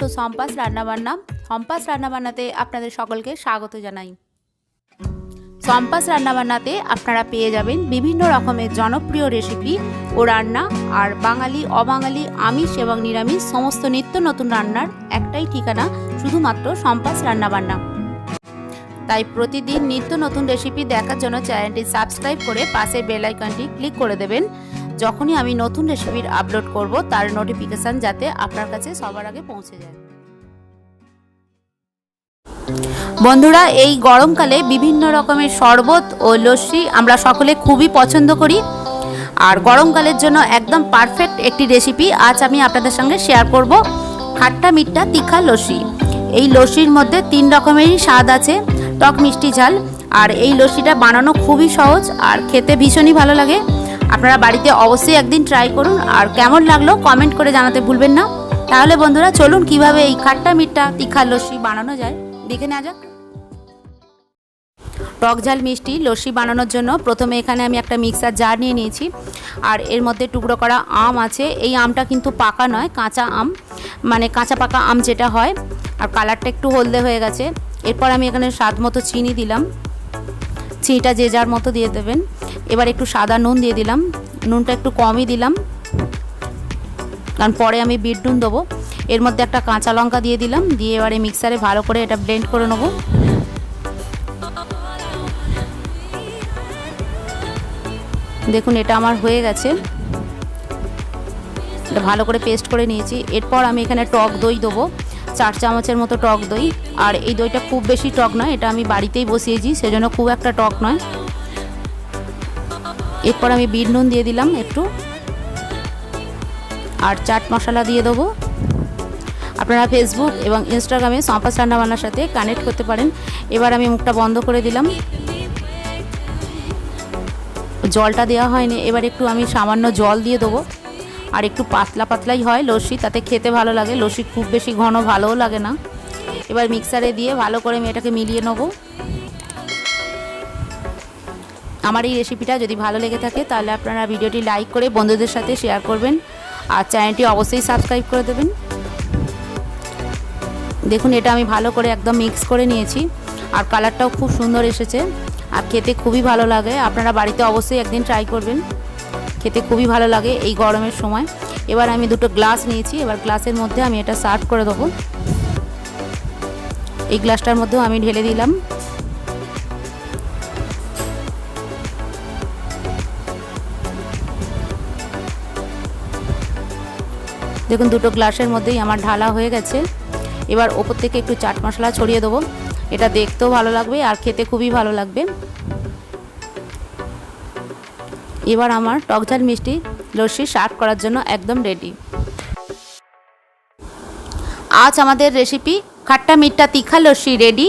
Two সম্পাস রান্নাবান্না। সম্পাস রান্নাবান্নাতে আপনাদের সকলকে স্বাগত জানাই। সম্পাস রান্নাবান্নাতে আপনারা পেয়ে যাবেন বিভিন্ন রকমের জনপ্রিয় রেসিপি ও রান্না, আর বাঙালি অবাঙালি আমিষ এবং নিরামিষ সমস্ত নিত্য নতুন রান্নার একটাই ঠিকানা, শুধুমাত্র সম্পাস রান্নাবান্না। তাই প্রতিদিন নিত্য নতুন রেসিপি দেখার জন্য চ্যানেলটি সাবস্ক্রাইব করে পাশে বেল আইকনটি ক্লিক করে দেবেন। যখনই আমি নতুন রেসিপির আপলোড করব তার নোটিফিকেশান যাতে আপনার কাছে সবার আগে পৌঁছে যায়। বন্ধুরা, এই গরমকালে বিভিন্ন রকমের শরবত ও লস্যি আমরা সকলে খুবই পছন্দ করি, আর গরমকালের জন্য একদম পারফেক্ট একটি রেসিপি আজ আমি আপনাদের সঙ্গে শেয়ার করব। খাট্টা মিঠা তিখা লস্যি। এই লস্যির মধ্যে 3 রকমেরই স্বাদ আছে, টক মিষ্টি ঝাল। আর এই লস্যিটা বানানো খুবই সহজ আর খেতে ভীষণই ভালো লাগে। আপনারা বাড়িতে অবশ্যই একদিন ট্রাই করুন, আর কেমন লাগলো কমেন্ট করে জানাতে ভুলবেন না। তাহলে বন্ধুরা চলুন কিভাবে এই খাট্টা মিঠা তিখা লস্যি বানানো যায় দেখে নেওয়া যাক। টক ঝাল মিষ্টি লস্যি বানানোর জন্য প্রথমে এখানে আমি একটা মিক্সার জার নিয়ে নিয়েছি, আর এর মধ্যে টুকরো করা আম আছে। এই আমটা কিন্তু পাকা নয়, কাঁচা আম, মানে কাঁচা পাকা আম যেটা হয়। আর কালারটা একটু হলদে হয়ে গেছে। এরপর আমি এখানে স্বাদ মতো চিনি দিলাম, চিনিটা যে যার মতো দিয়ে দেবেন। এবার একটু সাদা নুন দিয়ে দিলাম, নুনটা একটু কমই দিলাম কারণ পরে আমি বিট নুন দেবো। এর মধ্যে একটা কাঁচা লঙ্কা দিয়ে দিলাম, দিয়ে এবারে মিক্সারে ভালো করে এটা ব্লেন্ড করে নেব। দেখুন এটা আমার হয়ে গেছে, এটা ভালো করে পেস্ট করে নিয়েছি। এরপর আমি এখানে টক দই দেবো, 4 চামচের মতো টক দই। আর এই দইটা খুব বেশি টক নয়, এটা আমি বাড়িতেই বসিয়েছি সেজন্য খুব একটা টক নয়। এরপর আমি বিট নুন দিয়ে দিলাম একটু, আর চাট মশলা দিয়ে দেবো। আপনারা ফেসবুক এবং ইনস্টাগ্রামে সম্পাস রান্নাবান্নার সাথে কানেক্ট করতে পারেন। এবার আমি মুখটা বন্ধ করে দিলাম, জলটা দেওয়া হয়নি। এবার একটু আমি সামান্য জল দিয়ে দেবো, আর একটু পাতলা পাতলাই হয় লস্যি, তাতে খেতে ভালো লাগে। লস্যি খুব বেশি ঘন ভালোও লাগে না। এবার মিক্সারে দিয়ে ভালো করে আমি এটাকে মিলিয়ে নেব। আমার এই রেসিপিটা যদি ভালো লেগে থাকে তাহলে আপনারা ভিডিওটি লাইক করে বন্ধুদের সাথে শেয়ার করবেন, আর চ্যানেলটি অবশ্যই সাবস্ক্রাইব করে দেবেন। দেখুন এটা আমি ভালো করে একদম মিক্স করে নিয়েছি, আর কালারটাও খুব সুন্দর এসেছে, আর খেতে খুবই ভালো লাগে। আপনারা বাড়িতে অবশ্যই একদিন ট্রাই করবেন, খেতে খুবই ভালো লাগে এই গরমের সময়। এবার আমি 2টো গ্লাস নিয়েছি, এবার গ্লাসের মধ্যে আমি এটা সার্ভ করে দেবো। এই গ্লাসটার মধ্যেও আমি ঢেলে দিলাম। দেখুন 2টো গ্লাসের মধ্যেই আমার ঢালা হয়ে গেছে। এবার ওপর থেকে একটু চাট মশলা ছড়িয়ে দেবো, এটা দেখতেও ভালো লাগবে আর খেতে খুবই ভালো লাগবে। এবার আমার টক ঝাল মিষ্টি লস্যি সার্ভ করার জন্য একদম রেডি। আজ আমাদের রেসিপি খাট্টা মিঠা তিখা লস্যি রেডি।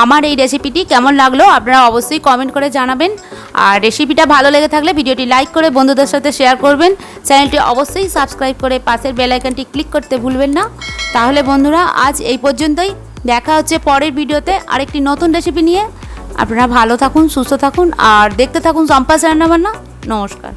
আমার এই রেসিপিটি কেমন লাগলো আপনারা অবশ্যই কমেন্ট করে জানাবেন, আর রেসিপিটা ভালো লেগে থাকলে ভিডিওটি লাইক করে বন্ধুদের সাথে শেয়ার করবেন। চ্যানেলটি অবশ্যই সাবস্ক্রাইব করে পাশের বেল আইকনটি ক্লিক করতে ভুলবেন না। তাহলে বন্ধুরা আজ এই পর্যন্তই, দেখা হচ্ছে পরের ভিডিওতে আরেকটি নতুন রেসিপি নিয়ে। আপনারা ভালো থাকুন, সুস্থ থাকুন, আর দেখতে থাকুন সম্পাস রান্নাবান্না। নমস্কার।